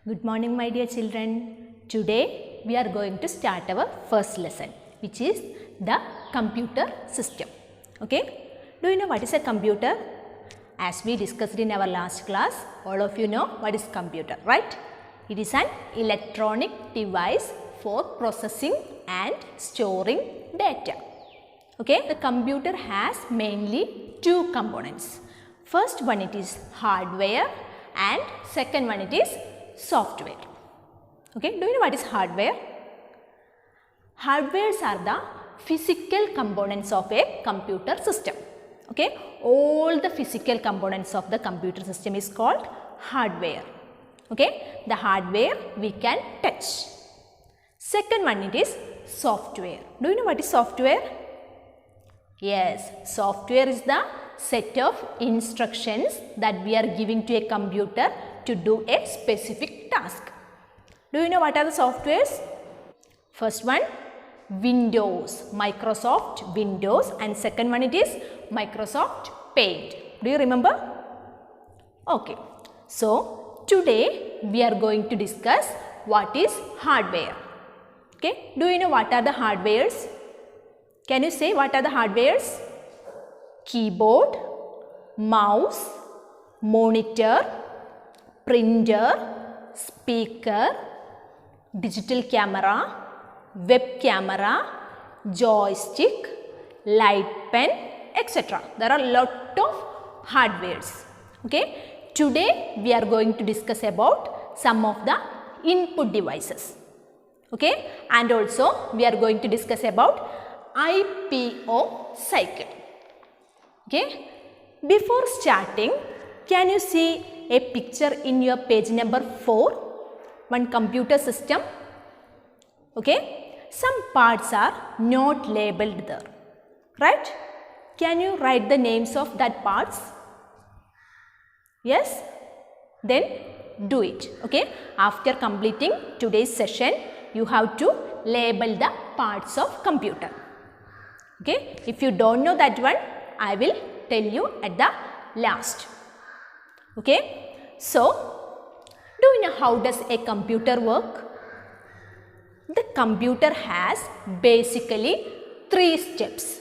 Good morning, my dear children. Today we are going to start our first lesson, which is the computer system. Okay? Do you know what is a computer? As we discussed in our last class, all of you know what is computer, right? It is an electronic device for processing and storing data. Okay? The computer has mainly two components. First one it is hardware and second one it is software. Okay, do you know what is hardware? Hardwares are the physical components of a computer system. Okay, all the physical components of the computer system is called hardware. Okay, the hardware we can touch. Second one it is software. Do you know what is software? Yes, software is the set of instructions that we are giving to a computer to do a specific task. Do you know what are the softwares? First one, Windows, Microsoft Windows, and second one it is Microsoft Paint. Do you remember? Okay. So, today we are going to discuss what is hardware. Okay. Do you know what are the hardwares? Can you say what are the hardwares? Keyboard, mouse, monitor, printer, speaker, digital camera, web camera, joystick, light pen, etc. There are a lot of hardwares. Okay. Today we are going to discuss about some of the input devices. Okay. And also we are going to discuss about IPO cycle. Okay. Before starting, can you see a picture in your page number 4? One computer system. Okay. Some parts are not labeled there. Right? Can you write the names of that parts? Yes? Then do it. Okay. After completing today's session, you have to label the parts of computer. Okay. If you don't know that one, I will tell you at the last. Okay. So, do you know how does a computer work? The computer has basically 3 steps.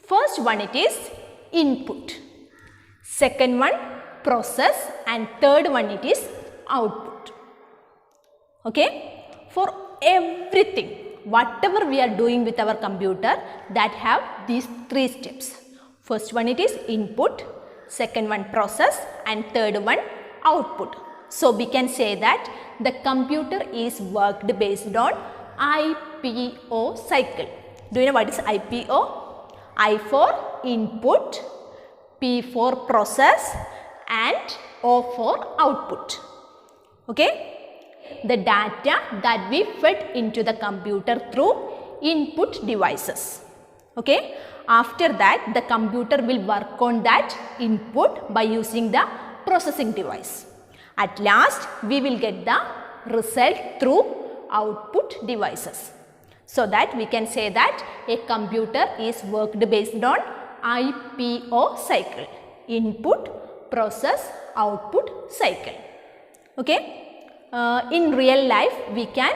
First one it is input. Second one process, and third one it is output. Okay. For everything, whatever we are doing with our computer, that have these 3 steps. First one it is input, second one process, and third one output. So, we can say that the computer is worked based on IPO cycle. Do you know what is IPO? I for input, P for process, and O for output. Okay. The data that we fed into the computer through input devices. Okay. After that, the computer will work on that input by using the processing device. At last, we will get the result through output devices. So that we can say that a computer is worked based on IPO cycle. Input, process, output cycle. Okay. In real life, we can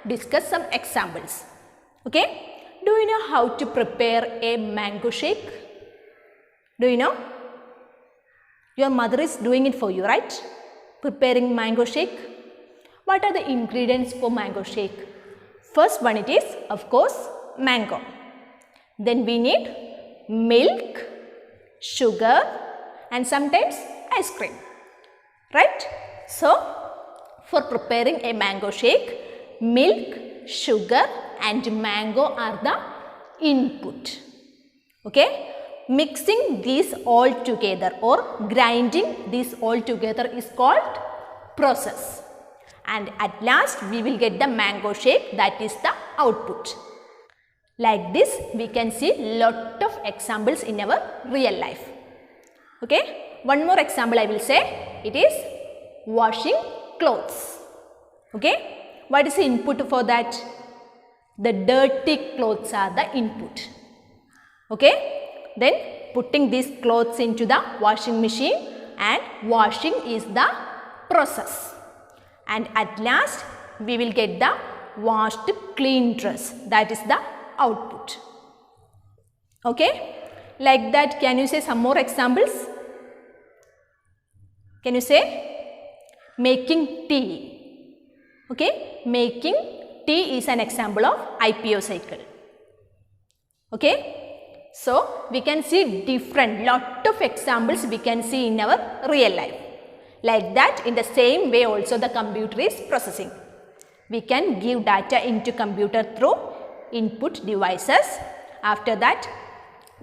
discuss some examples. Okay. Do you know how to prepare a mango shake? Do you know? Your mother is doing it for you, right? Preparing mango shake. What are the ingredients for mango shake? First one it is, of course, mango. Then we need milk, sugar, and sometimes ice cream. Right? So, for preparing a mango shake, milk, sugar, and mango are the input. Okay. Mixing these all together or grinding these all together is called process. And at last we will get the mango shake, that is the output. Like this we can see lot of examples in our real life. Okay. One more example I will say, it is washing clothes. Okay. What is the input for that? The dirty clothes are the input. Okay. Then putting these clothes into the washing machine and washing is the process. and at last we will get the washed clean dress, that is the output. Okay, like that. Can you say some more examples? Can you say making tea? Okay, making tea is an example of IPO cycle. Okay, so we can see lot of examples we can see in our real life. Like that, in the same way also the computer is processing. We can give data into computer through input devices. After that,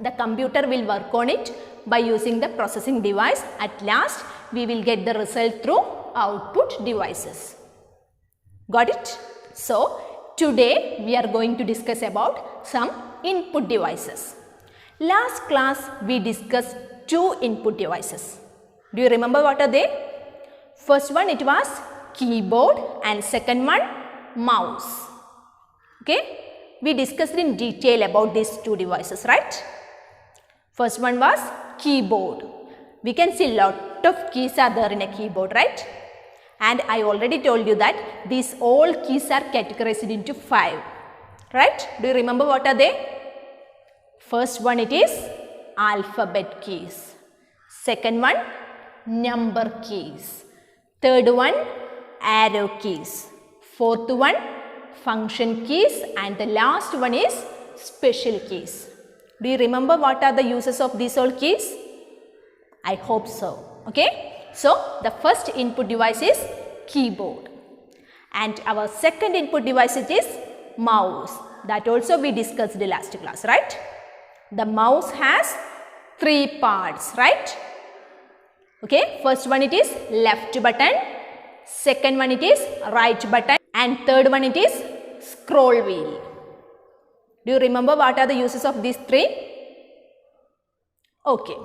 the computer will work on it by using the processing device. At last, we will get the result through output devices. Got it? So, today we are going to discuss about some input devices. Last class we discussed 2 input devices. Do you remember what are they? First one, it was keyboard, and second one, mouse. Okay, we discussed in detail about these 2 devices, right? First one was keyboard. We can see lot of keys are there in a keyboard, right? And I already told you that these all keys are categorized into 5, right? Do you remember what are they? First one, it is alphabet keys. Second one, number keys. Third one, arrow keys. Fourth one, function keys, and the last one is special keys. Do you remember what are the uses of these all keys? I hope so. Okay, so the first input device is keyboard, and our second input device is mouse. That also we discussed in last class, right? The mouse has 3 parts, right? Okay, first one it is left button, second one it is right button, and third one it is scroll wheel. Do you remember what are the uses of these 3? Okay.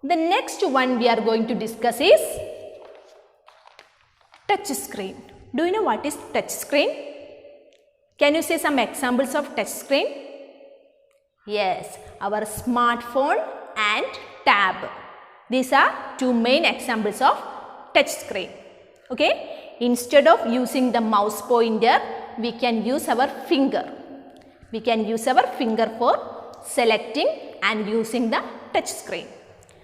The next one we are going to discuss is touch screen. Do you know what is touch screen? Can you say some examples of touch screen? Yes, our smartphone and tab. These are 2 main examples of touch screen. Okay, instead of using the mouse pointer, we can use our finger. We can use our finger for selecting and using the touch screen.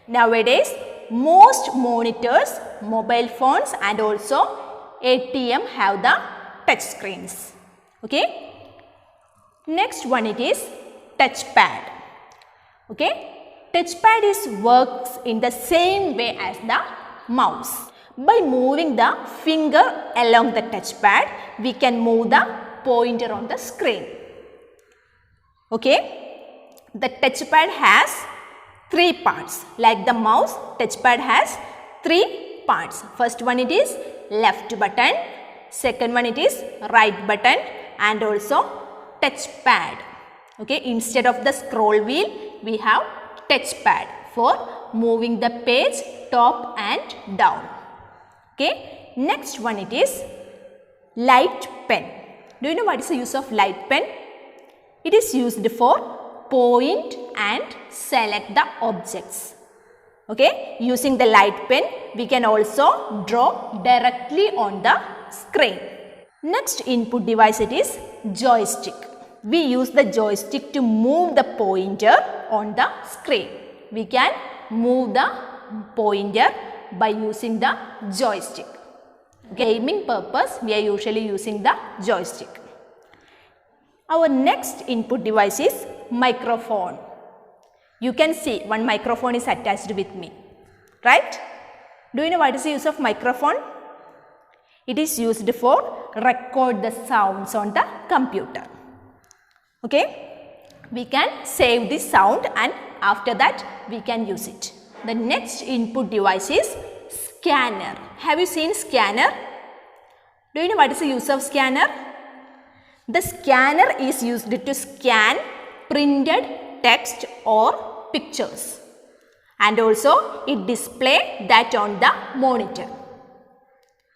Nowadays, most monitors, mobile phones, and also ATM have the touch screens. Okay. Next one, it is touchpad. Okay. Touchpad works in the same way as the mouse. By moving the finger along the touchpad, we can move the pointer on the screen. Okay. The touchpad has 3 parts. Like the mouse, touchpad has 3 parts. First one it is left button, second one it is right button, and also touchpad. Okay, instead of the scroll wheel, we have touchpad for moving the page top and down. Okay, next one it is light pen. Do you know what is the use of light pen? It is used for point and select the objects. Okay, using the light pen, we can also draw directly on the screen. Next input device, it is joystick. We use the joystick to move the pointer on the screen. We can move the pointer by using the joystick. Gaming purpose, we are usually using the joystick. Our next input device is microphone. You can see one microphone is attached with me, right? Do you know what is the use of microphone? It is used for record the sounds on the computer. Okay, we can save this sound and after that we can use it. The next input device is scanner. Have you seen scanner? Do you know what is the use of scanner? The scanner is used to scan printed text or pictures, and also it displays that on the monitor.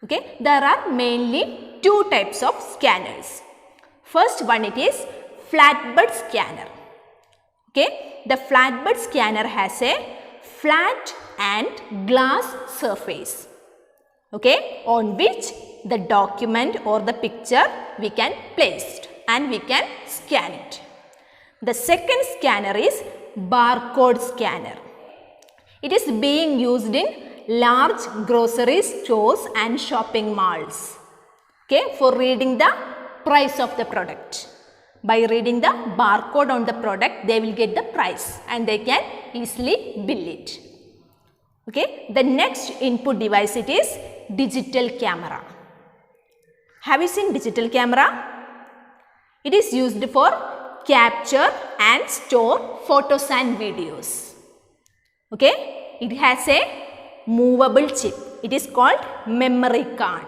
Okay, there are mainly 2 types of scanners. First one, it is flatbed scanner. Okay, the flatbed scanner has a flat and glass surface, okay, on which the document or the picture we can place and we can scan it. The second scanner is barcode scanner. It is being used in large grocery stores and shopping malls, okay, for reading the price of the product. By reading the barcode on the product, they will get the price and they can easily bill it. Okay, the next input device it is digital camera. Have you seen digital camera? It is used for capture and store photos and videos. Okay, it has a movable chip. It is called memory card.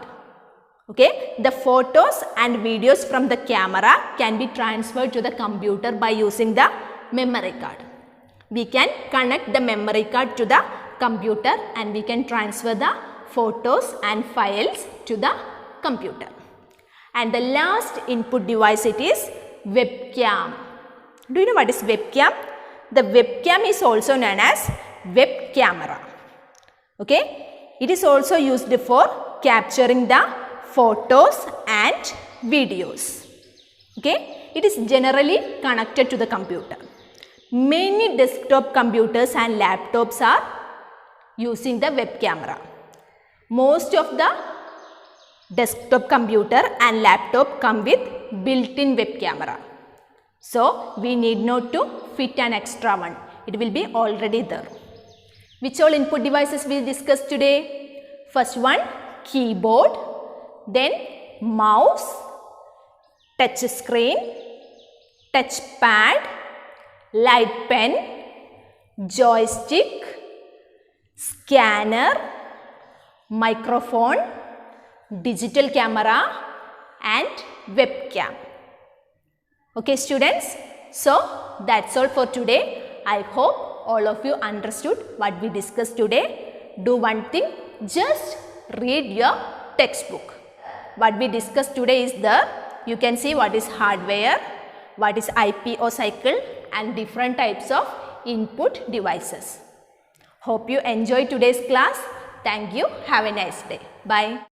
Okay, the photos and videos from the camera can be transferred to the computer by using the memory card. We can connect the memory card to the computer and we can transfer the photos and files to the computer. And the last input device it is webcam. Do you know what is webcam? The webcam is also known as web camera. Okay, it is also used for capturing the photos and videos. Okay, it is generally connected to the computer. Many desktop computers and laptops are using the web camera. Most of the desktop computer and laptop come with built-in web camera. So, we need not to fit an extra one. It will be already there. Which all input devices we discussed today? First one, keyboard, then mouse, touch screen, touch pad, light pen, joystick, scanner, microphone, digital camera and webcam. Okay students, so that's all for today. I hope all of you understood what we discussed today. Do one thing, just read your textbook. What we discussed today is there. You can see what is hardware, what is IPO cycle and different types of input devices. Hope you enjoyed today's class. Thank you. Have a nice day. Bye.